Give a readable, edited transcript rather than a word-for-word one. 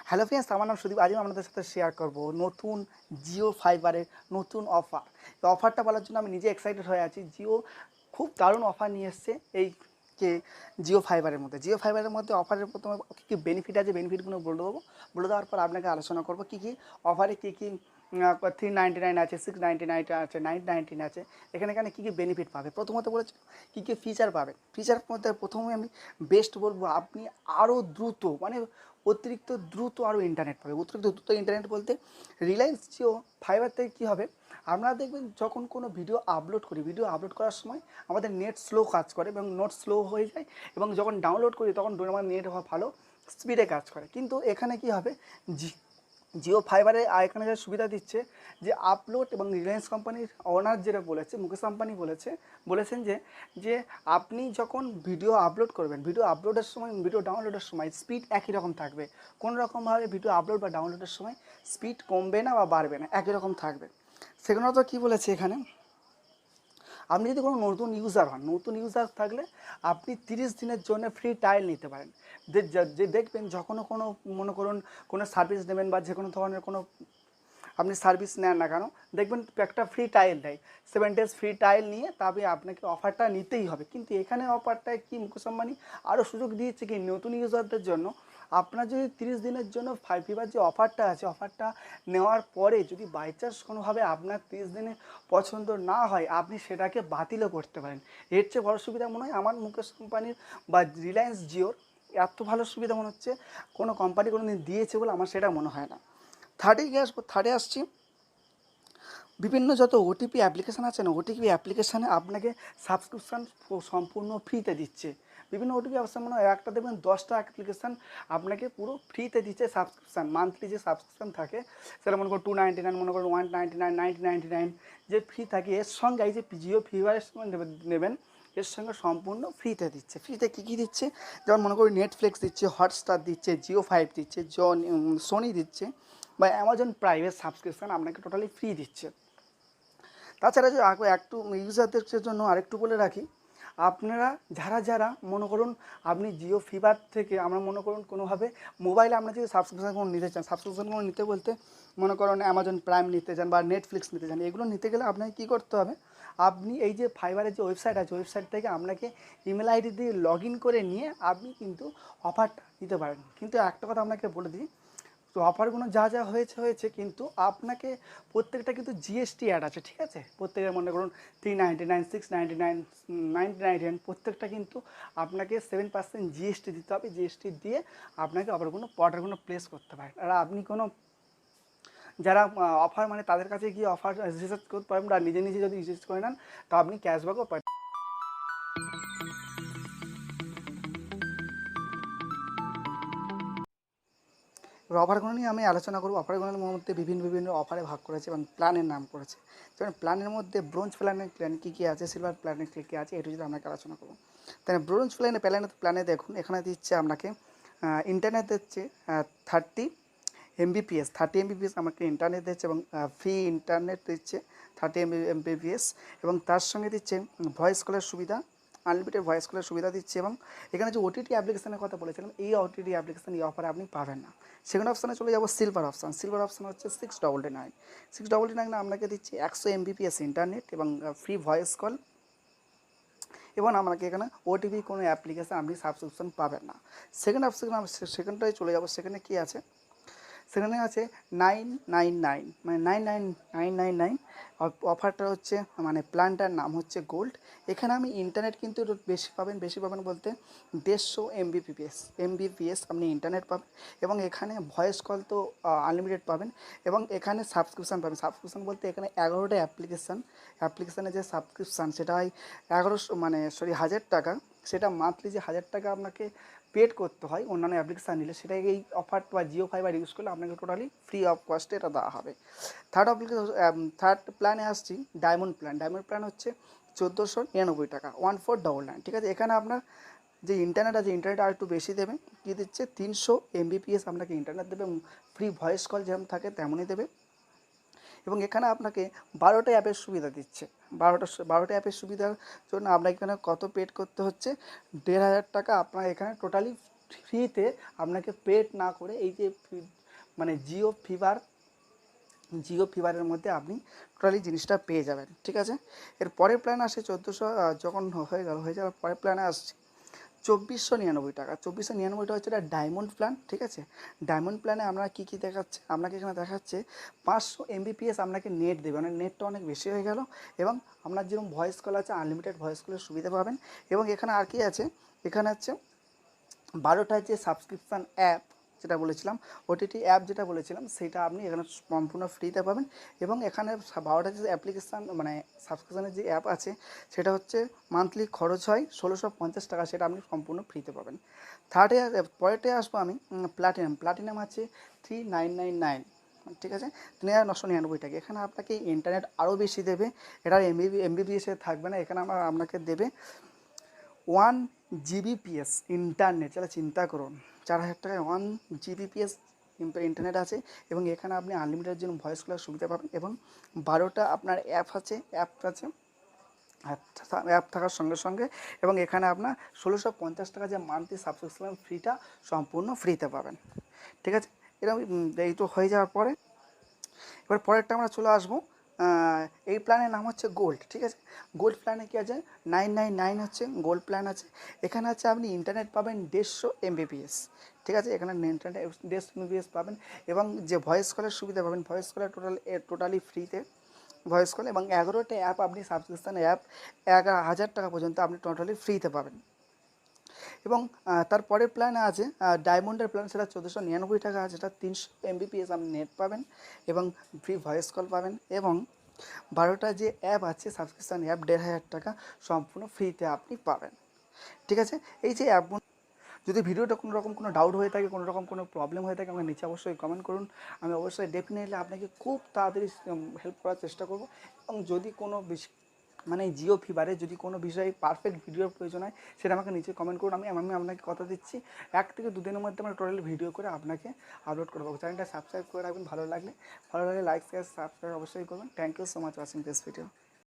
Hello friends, আমার নাম সুদীপ। আজকে আপনাদের সাথে শেয়ার করব নতুন জিও ফাইবারের নতুন অফার। তো অফারটা বলার জন্য আমি নিজে এক্সাইটেড হয়ে আছি। জিও খুব দারুণ অফার নিয়ে এসছে এই যে জিও ফাইবারের মধ্যে অফারের প্রথমে কী কী বেনিফিট আছে, বেনিফিটগুলো বলে দেওয়ার পর আপনাকে আলোচনা করবো কী কী অফারে কী কী 399 আছে, 699 আছে, 999 আছে, এখানে কী কী বেনিফিট পাবে। প্রথমত বলেছে কী কী ফিচার পাবে। ফিচার মধ্যে প্রথমে আমি বেস্ট বলবো, আপনি আরও দ্রুত অতিরিক্ত দ্রুত আরও ইন্টারনেট পাবে। অতিরিক্ত দ্রুত ইন্টারনেট বলতে রিলায়েন্স জিও ফাইবার থেকে কী হবে, আপনারা দেখবেন যখন কোনো ভিডিও আপলোড করার সময় আমাদের নেট স্লো কাজ করে এবং নেট স্লো হয়ে যায়, এবং যখন ডাউনলোড করি তখন আমার নেট ভালো স্পিডে কাজ করে। কিন্তু এখানে কী হবে, জিও ফাইবারে এখানে যা সুবিধা দিচ্ছে যে আপলোড, এবং রিলায়েন্স কোম্পানির ওনার যেটা বলেছে, মুকেশ আম্বানি বলেছেন যে আপনি যখন ভিডিও আপলোড করবেন, ভিডিও ডাউনলোডের সময় স্পিড একই রকম থাকবে। কোনো রকমভাবে ভিডিও আপলোড বা ডাউনলোডের সময় স্পিড কমবে না বা বাড়বে না, একই রকম থাকবে। সেখানে তো কী বলেছে এখানে, আপনি যদি কোনো নতুন ইউজার থাকলে আপনি 30 দিনের জন্য ফ্রি ট্রায়াল নিতে পারেন। যে দেখবেন যখনও কোনো মনে করুন কোনো সার্ভিস নেবেন বা যে কোনো ধরনের কোনো আপনি সার্ভিস নেন না কেন, দেখবেন একটা ফ্রি ট্রায়াল দেয়। 7 days ফ্রি ট্রায়াল নিয়ে তবে আপনাকে অফারটা নিতেই হবে। কিন্তু এখানে অফারটায় কি মুকেশ আম্বানি আরও সুযোগ দিয়েছে কি নতুন ইউজারদের জন্য, আপনার যদি 30 দিনের জন্য ফিবার যে অফারটা আছে, অফারটা নেওয়ার পরে যদি বাই চান্স কোনোভাবে আপনার 30 দিনে পছন্দ না হয়, আপনি সেটাকে বাতিলও করতে পারেন। এর চেয়ে বড় সুবিধা মনে হয় আমার মুকেশ কোম্পানির বা রিলায়েন্স জিওর এত ভালো সুবিধা মনে হচ্ছে কোনো কোম্পানি কোনো দিন দিয়েছে বলে আমার সেটা মনে হয় না। থার্ডে আসছি, বিভিন্ন যত ওটিপি অ্যাপ্লিকেশান আছে না, ওটিপি অ্যাপ্লিকেশানে আপনাকে সাবস্ক্রিপশান সম্পূর্ণ ফ্রিতে দিচ্ছে। বিভিন্ন ওটিপি অ্যাপ্লিকেশান মনে হয় একটা দেখবেন 10টা অ্যাপ্লিকেশান আপনাকে পুরো ফ্রিতে দিচ্ছে সাবস্ক্রিপশান। মান্থলি যে সাবস্ক্রিপশান থাকে সেটা মনে করুন 299, মনে করুন 199, 999 যে ফ্রি থাকে, এর সঙ্গে এই যে জিও ফিভারের সময় নেবেন এর সঙ্গে সম্পূর্ণ ফ্রিতে দিচ্ছে। ফ্রিতে কী কী দিচ্ছে, যেমন মনে করুন নেটফ্লিক্স দিচ্ছে, হটস্টার দিচ্ছে, জিও 5 দিচ্ছে, সোনি দিচ্ছে, বা অ্যামাজন প্রাইমের সাবস্ক্রিপশান আপনাকে টোটালি ফ্রি দিচ্ছে। তাছাড়া যে একটু ইউজারদের জন্য আরেকটু বলে রাখি, আপনারা যারা মনে করুন আপনি জিও ফিবার থেকে আমরা মনে করুন কোনোভাবে মোবাইলে আপনার যদি সাবস্ক্রিপশানগুলো নিতে চান, সাবস্ক্রিপশানগুলো নিতে বলতে মনে করুন অ্যামাজন প্রাইম নিতে চান বা নেটফ্লিক্স নিতে চান, এগুলো নিতে গেলে আপনাকে কী করতে হবে, আপনি এই যে ফাইবারের যে ওয়েবসাইট আছে, ওয়েবসাইট থেকে আপনাকে ইমেল আইডি দিয়ে লগ ইন করে নিয়ে আপনি কিন্তু অফারটা নিতে পারেন। কিন্তু একটা কথা আপনাকে বলে দিই, তো অফারগুলো যা হয়েছে কিন্তু আপনাকে প্রত্যেকটা কিন্তু জিএসটি অ্যাড আছে, ঠিক আছে। প্রত্যেকের মনে করুন 399, 699, 999, প্রত্যেকটা কিন্তু আপনাকে 7% জিএসটি দিতে হবে। জিএসটি দিয়ে আপনাকে অর্ডারগুলো প্লেস করতে পারেন। আর আপনি কোনো যারা অফার তাদের কাছে গিয়ে অফার রিসার্চ করতে পারবেন, আর নিজে যদি রিসার্চ করে নেন তো আপনি ক্যাশব্যাকও পাবেন। এবার অফারগুলো নিয়ে আমি আলোচনা করব। অফারগুলোর মধ্যে বিভিন্ন অফারে ভাগ করেছে এবং প্ল্যানের নাম করেছে। যেমন প্ল্যানের মধ্যে ব্রোঞ্জ প্ল্যান কী আছে, সিলভার প্ল্যানের কী আছে, এটু যদি আপনাকে আলোচনা করবো। তাহলে ব্রোঞ্জ প্ল্যানে দেখুন এখানে দিচ্ছে আপনাকে ইন্টারনেট দিচ্ছে 30 MBPS আমাকে ইন্টারনেট দিচ্ছে, এবং ফ্রি ইন্টারনেট দিচ্ছে 30 MBPS, এবং তার সঙ্গে দিচ্ছে ভয়েস কলের সুবিধা, আনলিমিটেড ভয়েস কলের সুবিধা দিচ্ছে। এবং এখানে যে ওটিটি অ্যাপ্লিকেশানের কথা বলেছিলাম, এই ওটিটি অ্যাপ্লিকেশান এই অফারে আপনি পাবেন না। সেকেন্ড অপশানে চলে যাবো সিলভার অপশান হচ্ছে 699 আপনাকে দিচ্ছে 100 MBPS ইন্টারনেট এবং ফ্রি ভয়েস কল, এবং আপনাকে এখানে ওটিপি কোনো অ্যাপ্লিকেশান আপনি সাবস্ক্রিপশন পাবেন না। সেকেন্ডটায় চলে যাবো। সেখানে কী আছে, সেখানে আছে 999, 999 অফারটা হচ্ছে প্ল্যানটার নাম হচ্ছে গোল্ড। এখানে আমি ইন্টারনেট কিন্তু বেশি পাবেন বলতে 150 MBPS আপনি ইন্টারনেট পাবেন, এবং এখানে ভয়েস কল তো আনলিমিটেড পাবেন, এবং এখানে সাবস্ক্রিপশান পাবেন। সাবস্ক্রিপশান বলতে এখানে 11টা অ্যাপ্লিকেশানের যে সাবস্ক্রিপশান সেটা হয় 1,000 টাকা। সেটা মান্থলি যে 1,000 টাকা আপনাকে পেড করতে হয় অন্যান্য অ্যাপ্লিকেশান নিলে, সেটা এই অফার বা জিও ফাইবার ইউজ করলে আপনাকে টোটালি ফ্রি অফ কস্টে এটা দেওয়া হবে। থার্ড প্ল্যানে আসছি ডায়মন্ড প্ল্যান হচ্ছে 1,499 টাকা, 1499, ঠিক আছে। এখানে আপনার যে ইন্টারনেট আছে, ইন্টারনেট আর একটু বেশি দেবে। কী দিচ্ছে, 300 MBPS আপনাকে ইন্টারনেট দেবে, এবং ফ্রি ভয়েস কল যেমন থাকে তেমনই দেবে। এবং এখানে আপনাকে 12টা অ্যাপের সুবিধা দিচ্ছে। 12টা অ্যাপের সুবিধার জন্য আপনাকে এখানে কত পেড করতে হচ্ছে, 1,500 টাকা আপনার এখানে টোটালি ফ্রিতে আপনাকে পেড না করে এই যে মানে জিও ফিভারের মধ্যে আপনি টোটালি জিনিসটা পেয়ে যাবেন। ঠিক আছে, এর পরের প্ল্যান আসে 1400 যখন হয়ে যাওয়ার পরের প্ল্যানে আসছে 2499 টাকা। 2499 হচ্ছে এটা ডায়মন্ড প্ল্যান। ঠিক আছে, ডায়মন্ড প্ল্যানে আমরা কী কী দেখাচ্ছে, আপনাকে এখানে দেখাচ্ছে 500 MBPS আপনাকে নেট দেবে, মানে নেটটা অনেক বেশি হয়ে গেল, এবং আপনার যেরকম ভয়েস কল আছে আনলিমিটেড ভয়েস কলের সুবিধা পাবেন। এবং এখানে আর কি আছে, এখানে হচ্ছে 12টা যে সাবস্ক্রিপশান অ্যাপ যেটা বলেছিলাম, ওটিটি অ্যাপ যেটা বলেছিলাম, সেটা আপনি এখানে সম্পূর্ণ ফ্রিতে পাবেন। এবং এখানে 12টা যে অ্যাপ্লিকেশান মানে সাবস্ক্রিপশানের যে অ্যাপ আছে, সেটা হচ্ছে মান্থলি খরচ হয় 1650 টাকা, সেটা আপনি সম্পূর্ণ ফ্রিতে পাবেন। পরেরটায় আসবো আমি প্লাটিনাম আছে 3999। ঠিক আছে, 3999 টাকা। এখানে আপনাকে ইন্টারনেট আরও বেশি দেবে, এটা এমবিবিএসে থাকবে না, এখানে আপনাকে দেবে 1 Gbps ইন্টারনেট। তাহলে চিন্তা করুন, 4000 টাকায় 1 Gbps ইন্টারনেট আছে, এবং এখানে আপনি আনলিমিটেড জন্য ভয়েস কলের সুবিধা পাবেন, এবং 12টা আপনার অ্যাপ আছে। অ্যাপ থাকার সঙ্গে সঙ্গে, এবং এখানে আপনার 1650 টাকা যে মান্থলি সাবস্ক্রিপশন ফ্রিটা সম্পূর্ণ ফ্রিতে পাবেন। ঠিক আছে, এরকম এই তো হয়ে যাওয়ার পরে এবার পরেরটা আমরা চলে আসবো। এই প্ল্যানের নাম হচ্ছে গোল্ড। ঠিক আছে, গোল্ড প্ল্যানে কী আছে, 999 হচ্ছে গোল্ড প্ল্যান আছে। এখানে আছে আপনি ইন্টারনেট পাবেন 150 MBPS। ঠিক আছে, এখানে ইন্টারনেট 150 MBPS পাবেন, এবং যে ভয়েস কলের সুবিধা পাবেন, ভয়েস কলের টোটালি ফ্রিতে ভয়েস কল, এবং 11টা অ্যাপ আপনি সাবস্ক্রিপশান অ্যাপ 11,000 টাকা পর্যন্ত আপনি টোটালি ফ্রিতে পাবেন। এবং তারপরের প্ল্যান আছে ডায়মন্ডের প্ল্যান, সেটা 1499 টাকা আছে, সেটা 300 MBPS আপনি নেট পাবেন, এবং ফ্রি ভয়েস কল পাবেন, এবং 12টা যে অ্যাপ আছে সাবস্ক্রিপশান অ্যাপ 1500 টাকা সম্পূর্ণ ফ্রিতে আপনি পাবেন। ঠিক আছে, এই যে অ্যাপগুলো, যদি ভিডিওটা কোনো রকম কোনো ডাউট হয়ে থাকে, কোনো রকম কোনো প্রবলেম হয়ে থাকে, আমাকে নিচে অবশ্যই কমেন্ট করুন। আমি অবশ্যই ডেফিনেটলি আপনাকে খুব তাড়াতাড়ি হেল্প করার চেষ্টা করব। এবং যদি কোনো মানে জিও ফিভারে যদি কোনো বিষয়ে পারফেক্ট ভিডিওর প্রয়োজন হয়, সেটা আমাকে নিচে কমেন্ট করুন। আমি আপনাকে কথা দিচ্ছি 1 থেকে 2 দিনের মধ্যে আমরা টোটাল ভিডিও করে আপনাকে আপলোড করে দেবো। চ্যানেলটা সাবস্ক্রাইব করে রাখবেন, ভালো লাগলে লাইক শেয়ার সাবস্ক্রাইব অবশ্যই করবেন। Thank you so much watching this video.